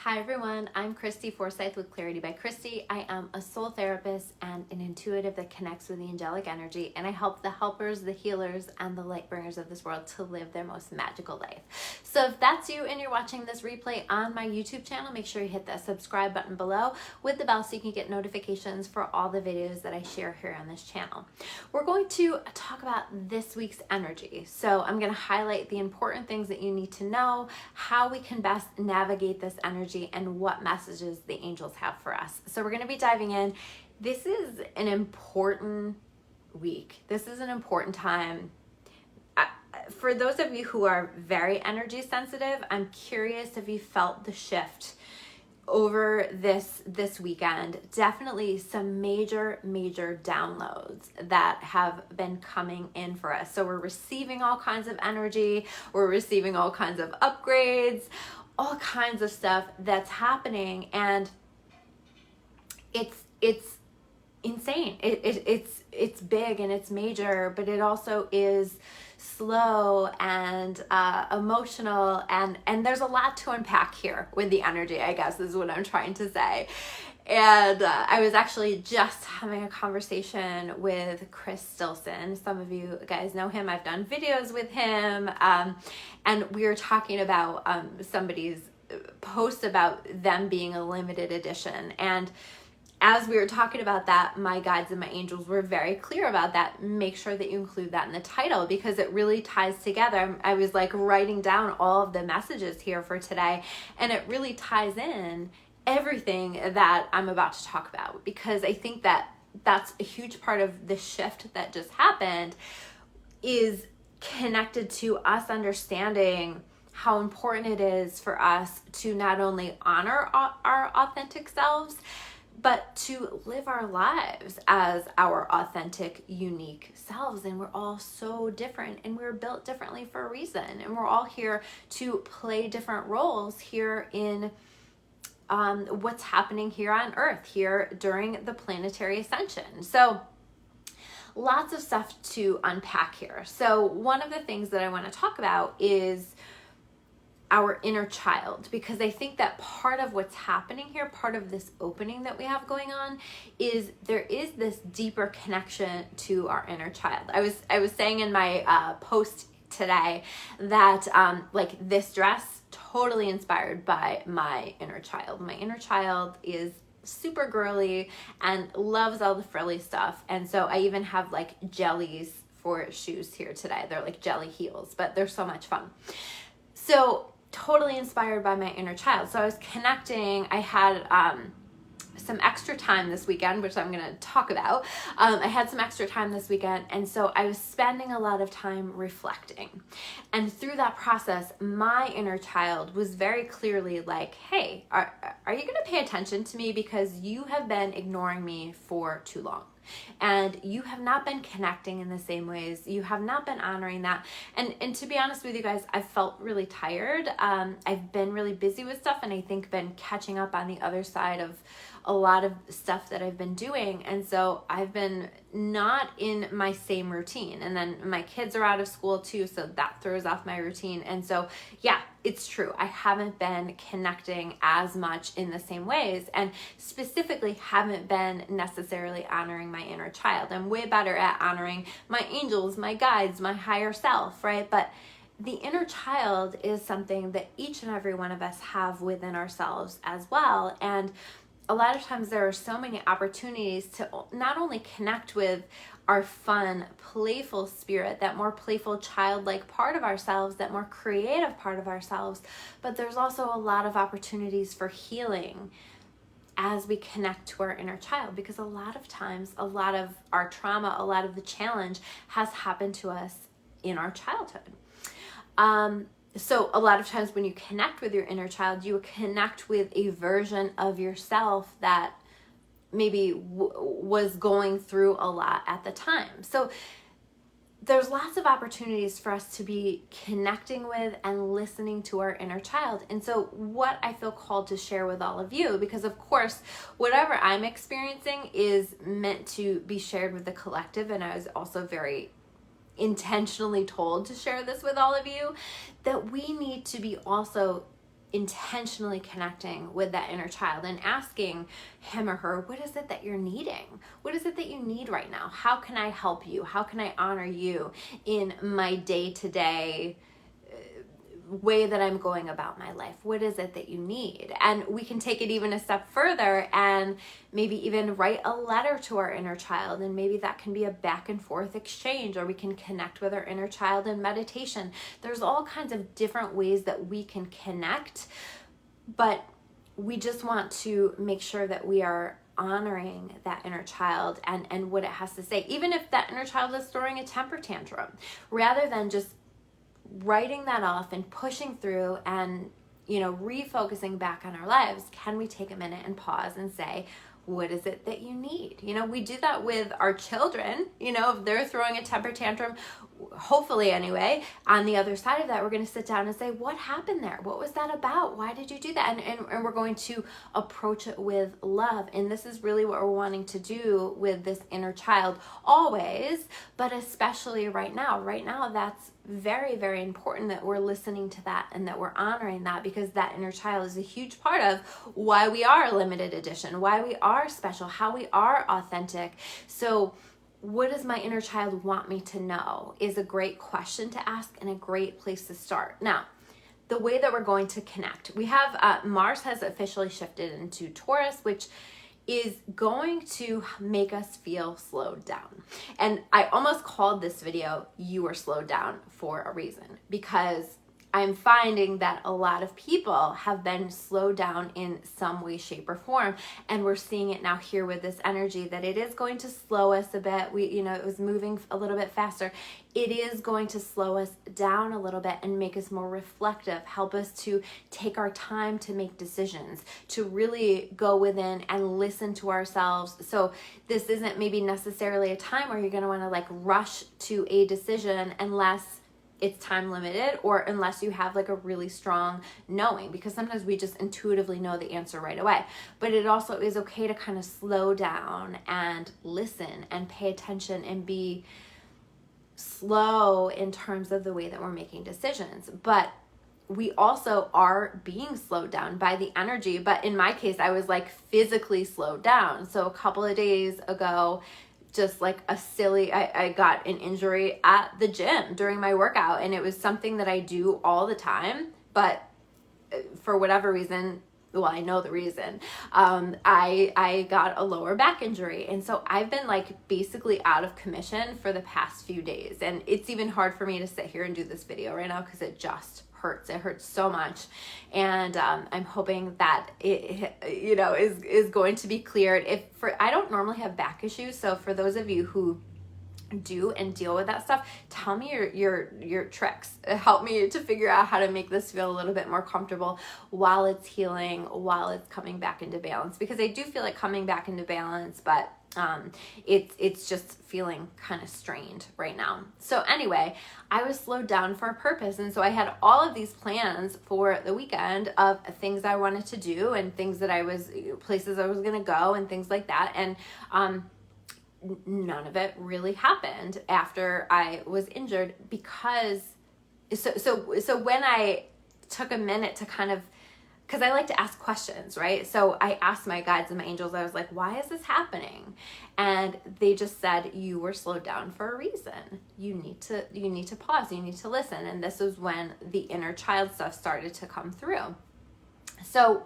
Hi everyone, I'm Christy Forsyth with Clarity by Christy. I am a soul therapist and an intuitive that connects with the angelic energy, and I help the helpers, the healers, and the light bringers of this world to live their most magical life. So if that's you and you're watching this replay on my YouTube channel, make sure you hit that subscribe button below with the bell so you can get notifications for all the videos that I share here on this channel. We're going to talk about this week's energy. So I'm going to highlight the important things that you need to know, how we can best navigate this energy, and what messages the angels have for us. So we're going to be diving in. This is an important week. This is an important time. For those of you who are very energy sensitive, I'm curious if you felt the shift over this weekend. Definitely some major downloads that have been coming in for us. So we're receiving all kinds of energy. We're receiving all kinds of upgrades, all kinds of stuff that's happening, and it's insane. It's big and it's major, but it also is slow and emotional, and there's a lot to unpack here with the energy, I guess is what I'm trying to say. And I was actually just having a conversation with Chris Stilson. Some of you guys know him. I've done videos with him. And we were talking about somebody's post about them being a limited edition. And as we were talking about that, my guides and my angels were very clear about that. Make sure that you include that in the title because it really ties together. I was like writing down all of the messages here for today, and it really ties in everything that I'm about to talk about, because I think that that's a huge part of the shift that just happened is connected to us understanding how important it is for us to not only honor our authentic selves, but to live our lives as our authentic, unique selves. And we're all so different, and we're built differently for a reason. And we're all here to play different roles here in what's happening here on Earth, here during the planetary ascension. So lots of stuff to unpack here. So one of the things that I want to talk about is our inner child, because I think that part of what's happening here, part of this opening that we have going on, is there is this deeper connection to our inner child. I was saying in my post today that like this dress totally inspired by my inner child. My inner child is super girly and loves all the frilly stuff. And so I even have like jellies for shoes here today. They're like jelly heels, but they're so much fun. So totally inspired by my inner child. So I was connecting. I had some extra time this weekend, which I'm going to talk about. I had some extra time this weekend, and so I was spending a lot of time reflecting. And through that process, my inner child was very clearly like, hey, are you going to pay attention to me? Because you have been ignoring me for too long. And you have not been connecting in the same ways. You have not been honoring that. And to be honest with you guys, I've felt really tired. I've been really busy with stuff, and I think been catching up on the other side of a lot of stuff that I've been doing. And so I've been not in my same routine. And then my kids are out of school too, so that throws off my routine. And so, yeah, it's true. I haven't been connecting as much in the same ways, and specifically haven't been necessarily honoring my inner child. I'm way better at honoring my angels, my guides, my higher self, right? But the inner child is something that each and every one of us have within ourselves as well. And a lot of times there are so many opportunities to not only connect with our fun, playful spirit, that more playful, childlike part of ourselves, that more creative part of ourselves, but there's also a lot of opportunities for healing as we connect to our inner child, because a lot of times, a lot of our trauma, a lot of the challenge has happened to us in our childhood. So a lot of times when you connect with your inner child, you connect with a version of yourself that maybe was going through a lot at the time. So there's lots of opportunities for us to be connecting with and listening to our inner child. And so what I feel called to share with all of you, because of course, whatever I'm experiencing is meant to be shared with the collective. And I was also very intentionally told to share this with all of you, that we need to be also intentionally connecting with that inner child and asking him or her, what is it that you're needing? What is it that you need right now? How can I help you? How can I honor you in my day-to-day way that I'm going about my life? What is it that you need? And we can take it even a step further and maybe even write a letter to our inner child, and maybe that can be a back and forth exchange, or we can connect with our inner child in meditation. There's all kinds of different ways that we can connect, but we just want to make sure that we are honoring that inner child and what it has to say, even if that inner child is throwing a temper tantrum, rather than just writing that off and pushing through and, refocusing back on our lives. Can we take a minute and pause and say, what is it that you need? We do that with our children. If they're throwing a temper tantrum, hopefully anyway, on the other side of that, we're going to sit down and say, what happened there? What was that about? Why did you do that? And we're going to approach it with love. And this is really what we're wanting to do with this inner child always, but especially right now. Right now, that's very, very important that we're listening to that and that we're honoring that, because that inner child is a huge part of why we are limited edition, why we are special, how we are authentic. So what does my inner child want me to know is a great question to ask and a great place to start. Now, the way that we're going to connect, we have Mars has officially shifted into Taurus, which is going to make us feel slowed down. And I almost called this video, You Were Slowed Down, for a reason, because I'm finding that a lot of people have been slowed down in some way, shape, or form. And we're seeing it now here with this energy that it is going to slow us a bit. It was moving a little bit faster. It is going to slow us down a little bit and make us more reflective, help us to take our time to make decisions, to really go within and listen to ourselves. So this isn't maybe necessarily a time where you're going to want to rush to a decision unless it's time limited, or unless you have a really strong knowing, because sometimes we just intuitively know the answer right away. But it also is okay to kind of slow down and listen and pay attention and be slow in terms of the way that we're making decisions. But we also are being slowed down by the energy. But in my case, I was physically slowed down. So a couple of days ago, just I got an injury at the gym during my workout, and it was something that I do all the time, but for whatever reason, well, I know the reason, I got a lower back injury. And so I've been basically out of commission for the past few days. And it's even hard for me to sit here and do this video right now because it just hurts. It hurts so much. And I'm hoping that it is going to be cleared. I don't normally have back issues. So for those of you who do and deal with that stuff, tell me your tricks. Help me to figure out how to make this feel a little bit more comfortable while it's healing, while it's coming back into balance, because I do feel like coming back into balance, but it's just feeling kind of strained right now. So anyway, I was slowed down for a purpose. And so I had all of these plans for the weekend of things I wanted to do and things that places I was going to go and things like that. And, none of it really happened after I was injured, because so when I took a minute to because I like to ask questions, right? So I asked my guides and my angels, I was like, why is this happening? And they just said, you were slowed down for a reason. You need to pause, you need to listen. And this was when the inner child stuff started to come through. So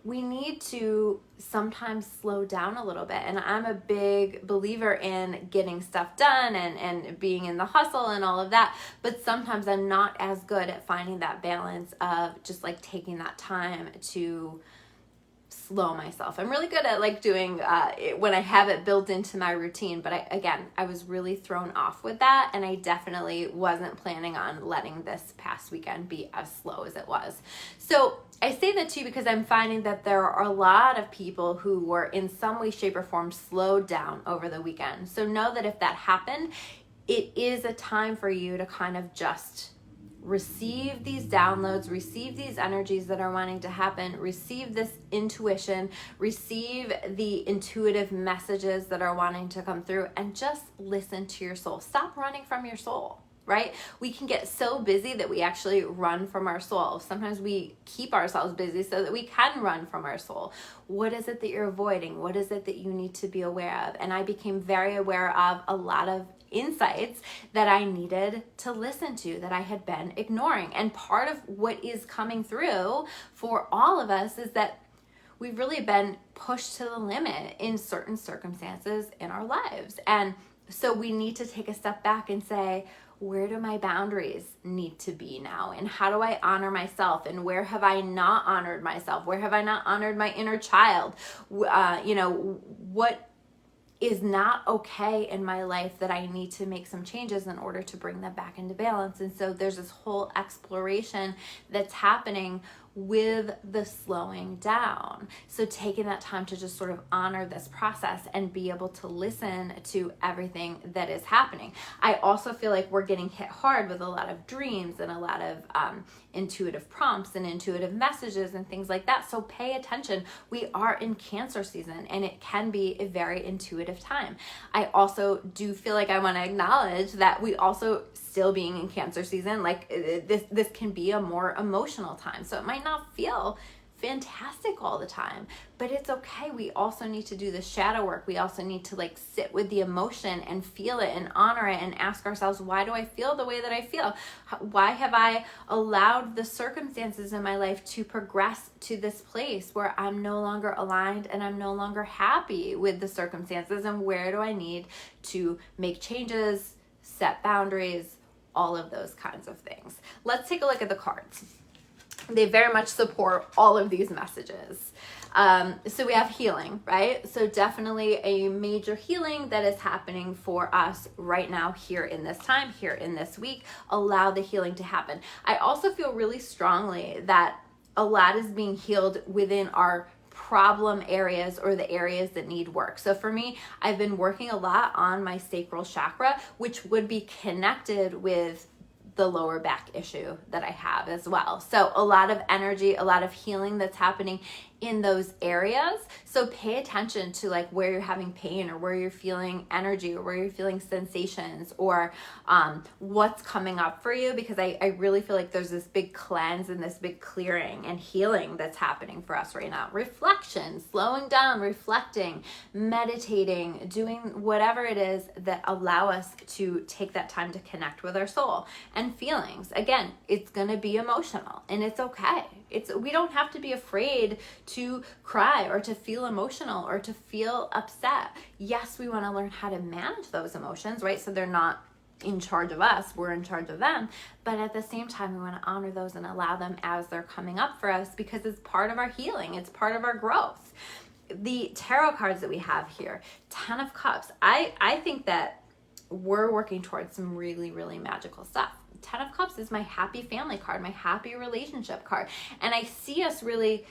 we need to sometimes slow down a little bit. And I'm a big believer in getting stuff done and being in the hustle and all of that. But sometimes I'm not as good at finding that balance of just taking that time to slow myself. I'm really good at doing it when I have it built into my routine. But I was really thrown off with that. And I definitely wasn't planning on letting this past weekend be as slow as it was. So I say that too because I'm finding that there are a lot of people who were in some way, shape, or form slowed down over the weekend. So know that if that happened, it is a time for you to kind of just receive these downloads, receive these energies that are wanting to happen, receive this intuition, receive the intuitive messages that are wanting to come through, and just listen to your soul. Stop running from your soul. right? We can get so busy that we actually run from our soul. Sometimes we keep ourselves busy so that we can run from our soul. What is it that you're avoiding? What is it that you need to be aware of? And I became very aware of a lot of insights that I needed to listen to, that I had been ignoring. And part of what is coming through for all of us is that we've really been pushed to the limit in certain circumstances in our lives. And so we need to take a step back and say, where do my boundaries need to be now? And how do I honor myself? And where have I not honored myself? Where have I not honored my inner child? What is not okay in my life that I need to make some changes in order to bring them back into balance? And so there's this whole exploration that's happening with the slowing down. So taking that time to just sort of honor this process and be able to listen to everything that is happening. I also feel like we're getting hit hard with a lot of dreams and a lot of intuitive prompts and intuitive messages and things like that. So pay attention. We are in Cancer season, and it can be a very intuitive time. I also do feel like I want to acknowledge that we also, still being in Cancer season, like this can be a more emotional time. So it might not feel fantastic all the time, but it's okay. We also need to do the shadow work. We also need to like sit with the emotion and feel it and honor it and ask ourselves, why do I feel the way that I feel? Why have I allowed the circumstances in my life to progress to this place where I'm no longer aligned and I'm no longer happy with the circumstances? And where do I need to make changes, set boundaries, all of those kinds of things? Let's take a look at the cards. They very much support all of these messages. So we have healing, right? So definitely a major healing that is happening for us right now, here in this time, here in this week. Allow the healing to happen. I also feel really strongly that a lot is being healed within our problem areas, or the areas that need work. So for me, I've been working a lot on my sacral chakra, which would be connected with the lower back issue that I have as well. So a lot of energy, a lot of healing that's happening in those areas. So pay attention to like where you're having pain, or where you're feeling energy, or where you're feeling sensations, or what's coming up for you, because I really feel like there's this big cleanse and this big clearing and healing that's happening for us right now. Reflection, slowing down, reflecting, meditating, doing whatever it is that allow us to take that time to connect with our soul. And feelings, again, it's going to be emotional, and it's okay. We don't have to be afraid to cry or to feel emotional or to feel upset. Yes, we want to learn how to manage those emotions, right? So they're not in charge of us, we're in charge of them. But at the same time, we want to honor those and allow them as they're coming up for us, because it's part of our healing. It's part of our growth. The tarot cards that we have here, 10 of Cups, I think that we're working towards some really, really magical stuff. 10 of Cups is my happy family card, my happy relationship card. And I see us really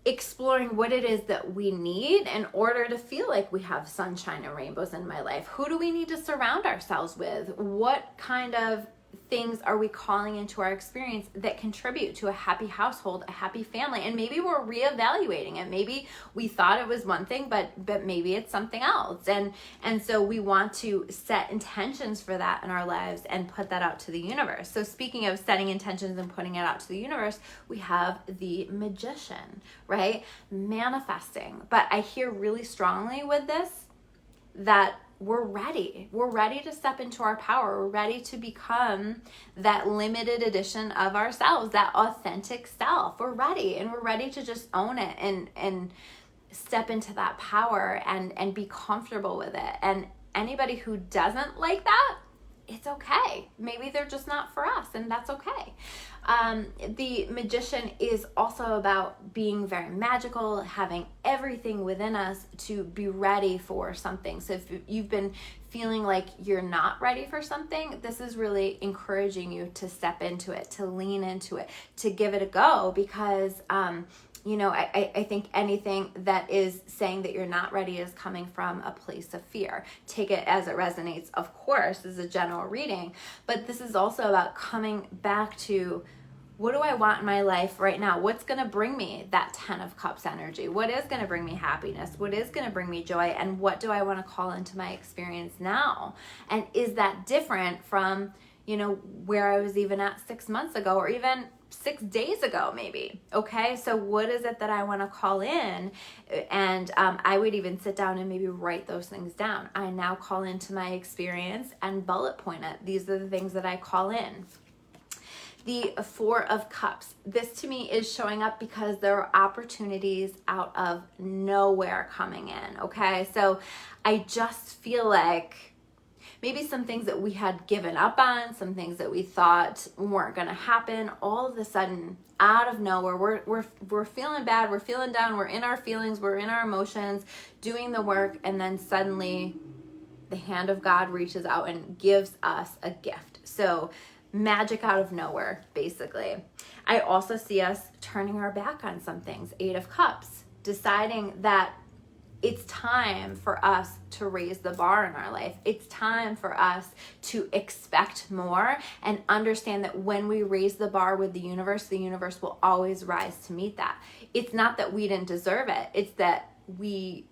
exploring what it is that we need in order to feel like we have sunshine and rainbows in my life. Who do we need to surround ourselves with? What kind of things are we calling into our experience that contribute to a happy household, a happy family? And maybe we're reevaluating it. Maybe we thought it was one thing, but maybe it's something else. And so we want to set intentions for that in our lives and put that out to the universe. So speaking of setting intentions and putting it out to the universe, we have the Magician, right? Manifesting. But I hear really strongly with this that we're ready. We're ready to step into our power. We're ready to become that limited edition of ourselves, that authentic self. We're ready, and we're ready to just own it and step into that power and be comfortable with it. And anybody who doesn't like that, it's okay. Maybe they're just not for us, and that's okay. The Magician is also about being very magical, having everything within us to be ready for something. So if you've been feeling like you're not ready for something, this is really encouraging you to step into it, to lean into it, to give it a go, because I think anything that is saying that you're not ready is coming from a place of fear. Take it as it resonates, of course, as a general reading, but this is also about coming back to what do I want in my life right now? What's going to bring me that 10 of Cups energy? What is going to bring me happiness? What is going to bring me joy? And what do I want to call into my experience now? And is that different from, where I was even at 6 months ago, or even 6 days ago, maybe? Okay, so what is it that I want to call in? And I would even sit down and maybe write those things down. I now call into my experience and bullet point it. These are the things that I call in. The 4 of Cups. This to me is showing up because there are opportunities out of nowhere coming in, okay? So I just feel like maybe some things that we had given up on, some things that we thought weren't going to happen, all of a sudden, out of nowhere, we're feeling bad, we're feeling down, we're in our feelings, we're in our emotions, doing the work, and then suddenly the hand of God reaches out and gives us a gift. So magic out of nowhere, basically. I also see us turning our back on some things. 8 of Cups, deciding that it's time for us to raise the bar in our life. It's time for us to expect more and understand that when we raise the bar with the universe will always rise to meet that. It's not that we didn't deserve it. It's that we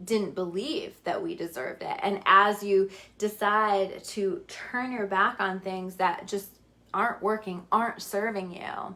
didn't believe that we deserved it. And as you decide to turn your back on things that just aren't working, aren't serving you,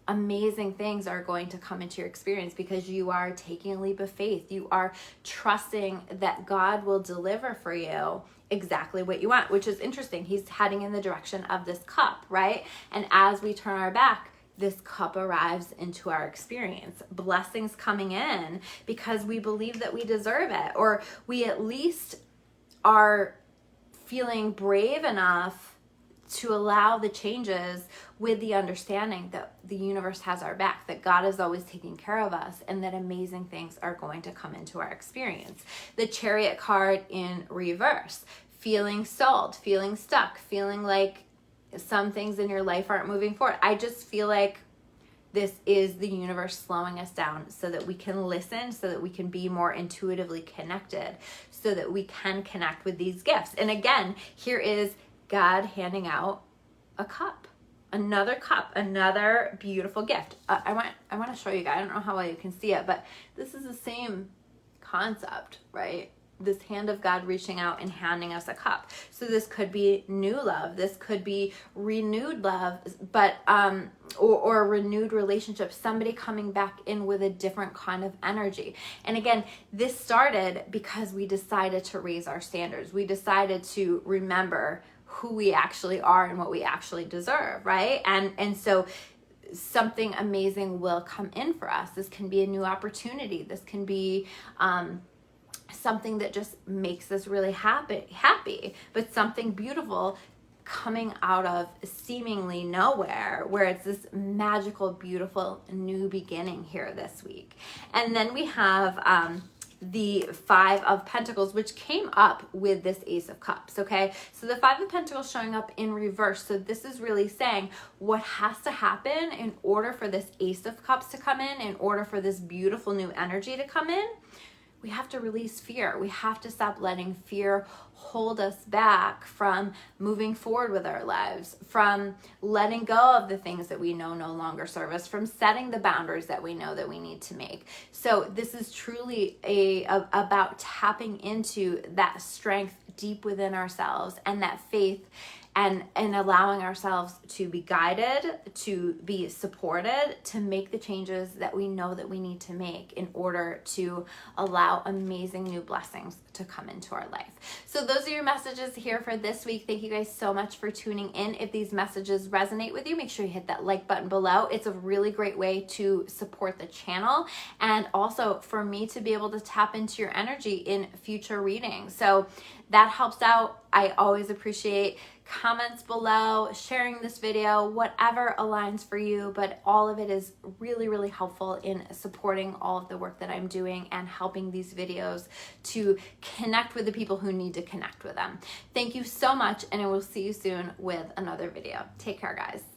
amazing things are going to come into your experience because you are taking a leap of faith. You are trusting that God will deliver for you exactly what you want, which is interesting. He's heading in the direction of this cup, right? And as we turn our back, this cup arrives into our experience. Blessings coming in because we believe that we deserve it, or we at least are feeling brave enough to allow the changes with the understanding that the universe has our back, that God is always taking care of us, and that amazing things are going to come into our experience. The Chariot card in reverse, feeling stalled, feeling stuck, feeling like some things in your life aren't moving forward. I just feel like this is the universe slowing us down so that we can listen, so that we can be more intuitively connected, so that we can connect with these gifts. And again, here is God handing out a cup, another beautiful gift. I want to show you guys. I don't know how well you can see it, but this is the same concept, right? This hand of God reaching out and handing us a cup. So this could be new love. This could be renewed love, but or a renewed relationship. Somebody coming back in with a different kind of energy. And again, this started because we decided to raise our standards. We decided to remember who we actually are and what we actually deserve, right? And so something amazing will come in for us. This can be a new opportunity. This can be something that just makes us really happy, but something beautiful coming out of seemingly nowhere, where it's this magical, beautiful new beginning here this week. And then we have the 5 of Pentacles, which came up with this Ace of Cups, okay? So the 5 of Pentacles showing up in reverse. So this is really saying what has to happen in order for this Ace of Cups to come in order for this beautiful new energy to come in. We have to release fear. We have to stop letting fear hold us back from moving forward with our lives, from letting go of the things that we know no longer serve us, from setting the boundaries that we know that we need to make. So this is truly about tapping into that strength deep within ourselves and that faith, and allowing ourselves to be guided, to be supported, to make the changes that we know that we need to make in order to allow amazing new blessings to come into our life. So those are your messages here for this week. Thank you guys so much for tuning in. If these messages resonate with you, make sure you hit that like button below. It's a really great way to support the channel, and also for me to be able to tap into your energy in future readings. So that helps out. I always appreciate comments below, sharing this video, whatever aligns for you, but all of it is really, really helpful in supporting all of the work that I'm doing and helping these videos to connect with the people who need to connect with them. Thank you so much, and I will see you soon with another video. Take care, guys.